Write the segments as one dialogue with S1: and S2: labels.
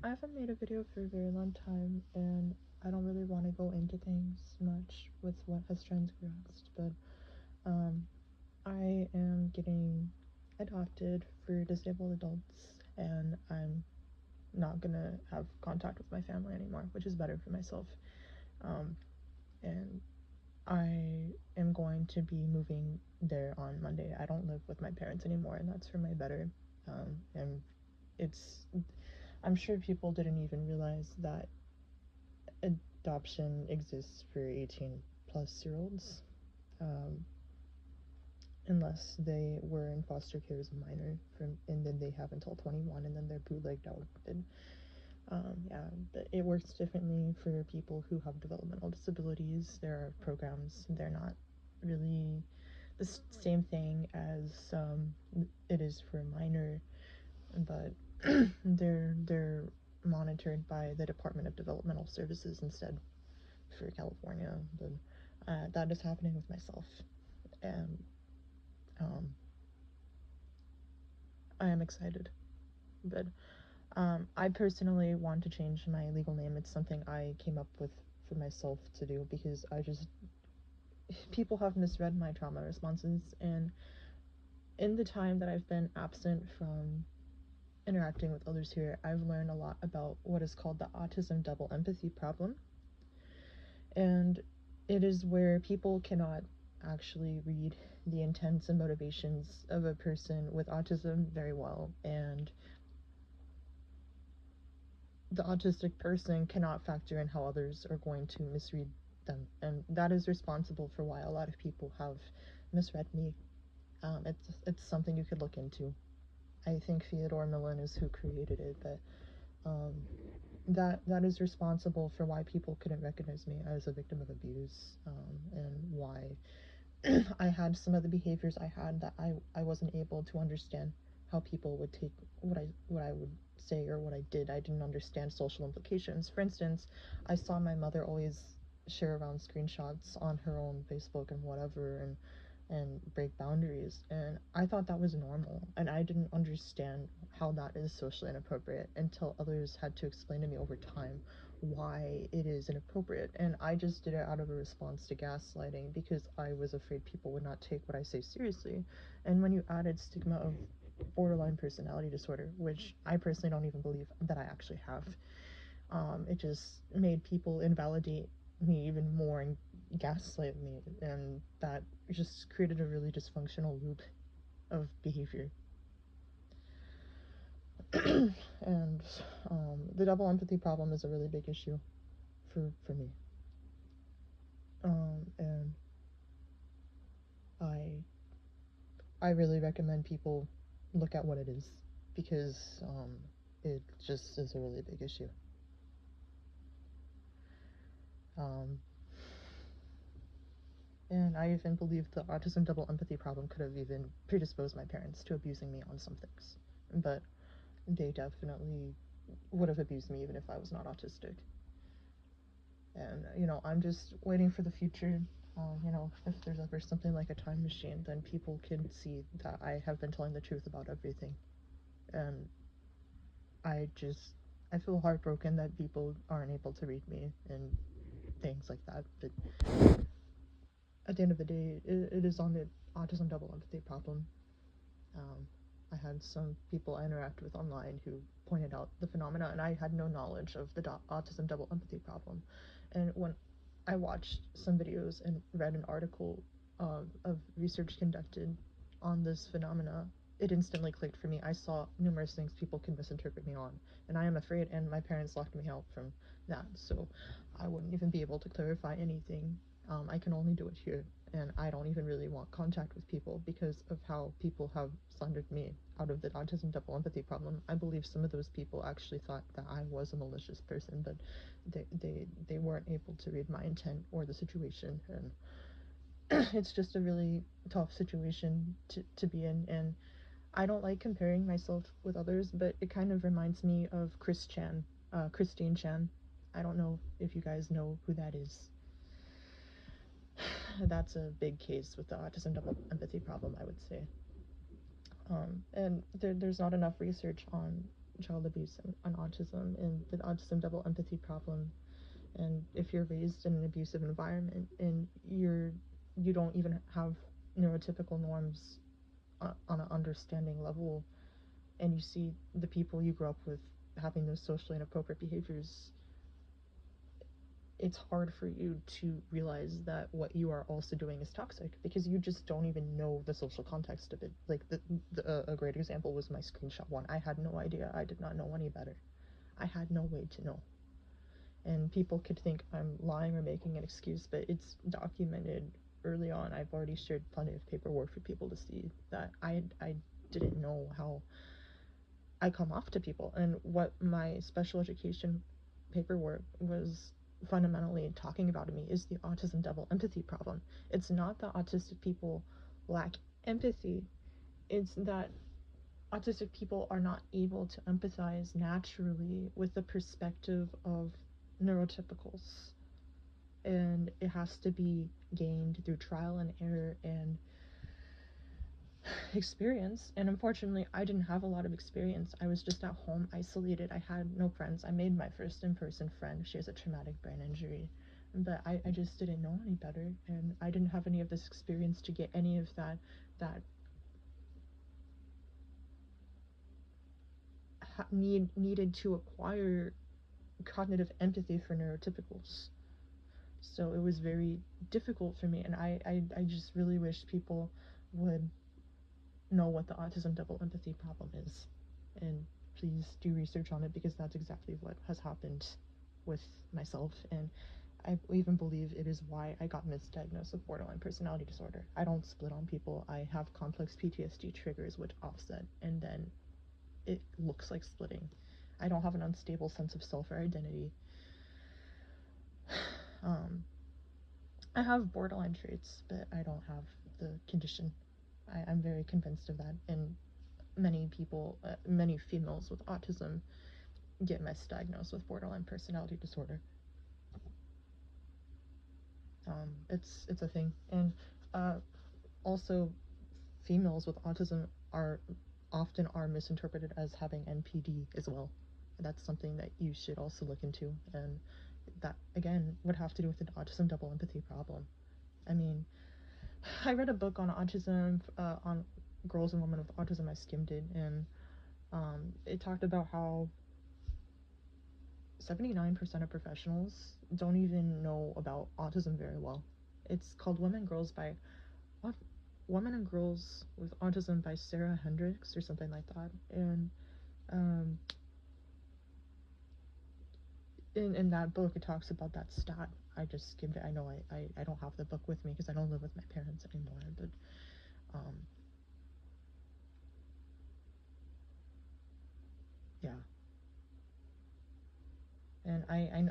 S1: I haven't made a video for a very long time, and I don't really want to go into things much with what has transgressed, but um, I am getting adopted for disabled adults, and I'm not gonna have contact with my family anymore, which is better for myself. Um, and I am going to be moving there on Monday. I don't live with my parents anymore, and that's for my better. And it's, I'm sure people didn't even realize that adoption exists for 18 plus year olds, um, unless they were in foster care as a minor, and then they have until 21, and then they're bootlegged out. And yeah, it works differently for people who have developmental disabilities. There are programs, they're not really the same thing as it is for a minor, but they're monitored by the Department of Developmental Services instead for California. But that is happening with myself, and um, I am excited. But I personally want to change my legal name. It's something I came up with for myself to do because I just, people have misread my trauma responses, and in the time that I've been absent from interacting with others here, I've learned a lot about what is called the autism double empathy problem. And it is where people cannot actually read the intents and motivations of a person with autism very well, and the autistic person cannot factor in how others are going to misread them, and that is responsible for why a lot of people have misread me. It's something you could look into. I think Theodore Millen is who created it, but um, that is responsible for why people couldn't recognize me as a victim of abuse, and why I had some of the behaviors I had, that I wasn't able to understand how people would take what I would say or what I did. I didn't understand social implications. For instance, I saw my mother always share around screenshots on her own Facebook and whatever, and break boundaries, and I thought that was normal, and I didn't understand how that is socially inappropriate until others had to explain to me over time why it is inappropriate. And I just did it out of a response to gaslighting because I was afraid people would not take what I say seriously. And when you added stigma of borderline personality disorder, which I personally don't even believe that I actually have, it just made people invalidate me even more and gaslight me, and that just created a really dysfunctional loop of behavior. And the double empathy problem is a really big issue for me. And I I really recommend people look at what it is, because it just is a really big issue. Um, and I even believe the autism double empathy problem could have even predisposed my parents to abusing me on some things, but they definitely would have abused me even if I was not autistic. And I'm just waiting for the future. If there's ever something like a time machine, then people can see that I have been telling the truth about everything. And I just, I feel heartbroken that people aren't able to read me and things like that. But at the end of the day, it is on the autism double empathy problem. Um, I had some people I interact with online who pointed out the phenomena, and I had no knowledge of the autism double empathy problem. And when I watched some videos and read an article of research conducted on this phenomena, it instantly clicked for me. I saw numerous things people could misinterpret me on, and I am afraid, and my parents locked me out from that, so I wouldn't even be able to clarify anything. I can only do it here, and I don't even really want contact with people because of how people have slandered me out of the autism double empathy problem. I believe some of those people actually thought that I was a malicious person, but they weren't able to read my intent or the situation, and it's just a really tough situation to be in. And I don't like comparing myself with others, but it kind of reminds me of Christine Chan. I don't know if you guys know who that is. That's a big case with the autism double empathy problem, I would say. And there's not enough research on child abuse and autism and the autism double empathy problem. And if you're raised in an abusive environment and you don't even have neurotypical norms on an understanding level, and you see the people you grew up with having those socially inappropriate behaviors, it's hard for you to realize that what you are also doing is toxic because you just don't even know the social context of it. Like a great example was my screenshot one. I had no idea. I did not know any better. I had no way to know. And people could think I'm lying or making an excuse, but it's documented early on. I've already shared plenty of paperwork for people to see that I didn't know how I come off to people. And what my special education paperwork was fundamentally talking about to me is the autism double empathy problem. It's not that autistic people lack empathy, it's that autistic people are not able to empathize naturally with the perspective of neurotypicals. And it has to be gained through trial and error and experience. And unfortunately, I didn't have a lot of experience. I was just at home isolated. I had no friends. I made my first in-person friend. She has a traumatic brain injury, but I just didn't know any better, and I didn't have any of this experience to get any of that needed to acquire cognitive empathy for neurotypicals. So it was very difficult for me, and I just really wish people would know what the autism double empathy problem is. And please do research on it because that's exactly what has happened with myself. And I even believe it is why I got misdiagnosed with borderline personality disorder. I don't split on people. I have complex PTSD triggers which offset, and then it looks like splitting. I don't have an unstable sense of self or identity. I have borderline traits, but I don't have the condition. I'm very convinced of that, and many people, many females with autism get misdiagnosed with borderline personality disorder. It's a thing, and also females with autism are often misinterpreted as having NPD as well. That's something that you should also look into, and that again would have to do with the autism double empathy problem. I mean, I read a book on autism, on girls and women with autism. I skimmed it, and it talked about how 79% of professionals don't even know about autism very well. It's called Women and Girls with Autism by Sarah Hendricks or something like that. And um, in that book, it talks about that stat. I just skimmed it. I know I don't have the book with me because I don't live with my parents anymore. But um, yeah. And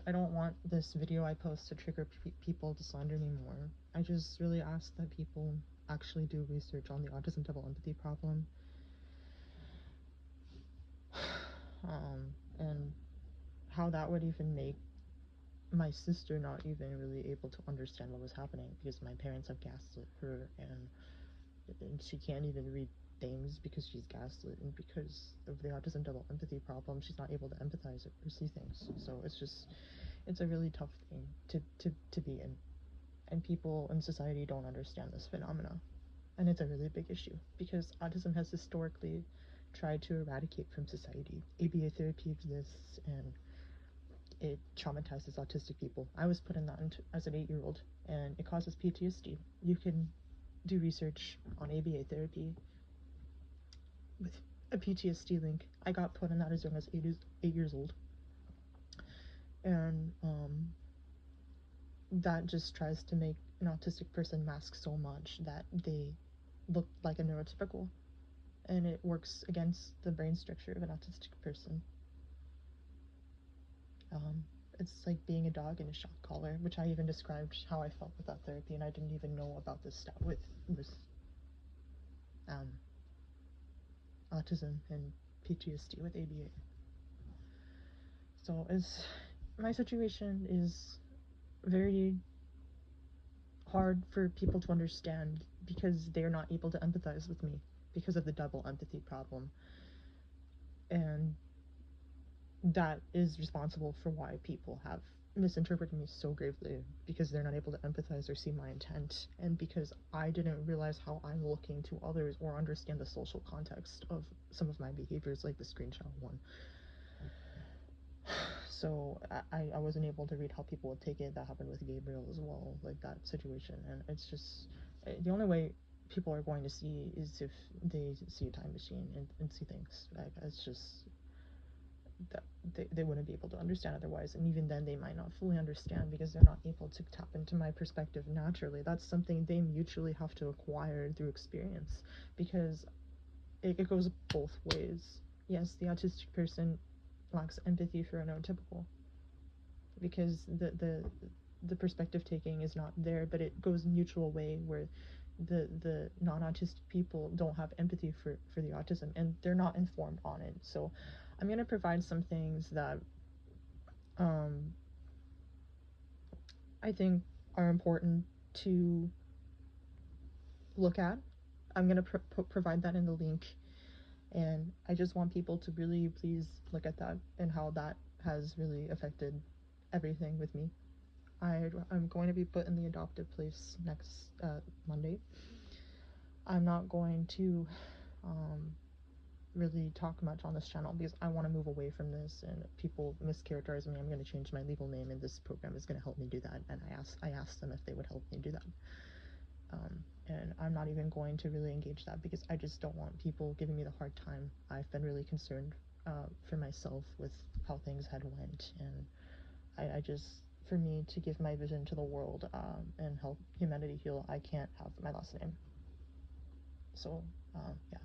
S1: I don't want this video I post to trigger people to slander me more. I just really ask that people actually do research on the autism double empathy problem. And how that would even make my sister not even really able to understand what was happening because my parents have gaslit her, and she can't even read things because she's gaslit, and because of the autism double empathy problem she's not able to empathize or see things. So it's a really tough thing to be in, and people in society don't understand this phenomena, and it's a really big issue because autism has historically tried to eradicate from society. ABA therapy exists, and it traumatizes autistic people. I was put in that as an 8-year-old, and it causes PTSD. You can do research on ABA therapy with a PTSD link. I got put in that as young as 8 years old, and that just tries to make an autistic person mask so much that they look like a neurotypical, and it works against the brain structure of an autistic person. Um, it's like being a dog in a shock collar, which I even described how I felt with that therapy, and I didn't even know about this stuff with um, autism and PTSD with ABA. So my situation is very hard for people to understand because they're not able to empathize with me because of the double empathy problem. And that is responsible for why people have misinterpreted me so gravely, because they're not able to empathize or see my intent, and because I didn't realize how I'm looking to others or understand the social context of some of my behaviors, like the screenshot one. So I wasn't able to read how people would take it. That happened with Gabriel as well, like that situation. And it's just, the only way people are going to see is if they see a time machine and see things. Like, it's just that they wouldn't be able to understand otherwise, and even then they might not fully understand because they're not able to tap into my perspective naturally. That's something they mutually have to acquire through experience, because it goes both ways. Yes, the autistic person lacks empathy for a neurotypical, because the perspective taking is not there, but it goes mutual way where the non-autistic people don't have empathy for the autism, and they're not informed on it. So I'm going to provide some things that um, I think are important to look at. I'm going to provide that in the link, and I just want people to really please look at that and how that has really affected everything with me. I'm going to be put in the adoptive place next Monday. I'm not going to really talk much on this channel because I want to move away from this, and people mischaracterize me. I'm going to change my legal name, and this program is going to help me do that. And I asked them if they would help me do that. And I'm not even going to really engage that because I just don't want people giving me the hard time. I've been really concerned for myself with how things had went, and I just, for me to give my vision to the world and help humanity heal, I can't have my last name. So, yeah.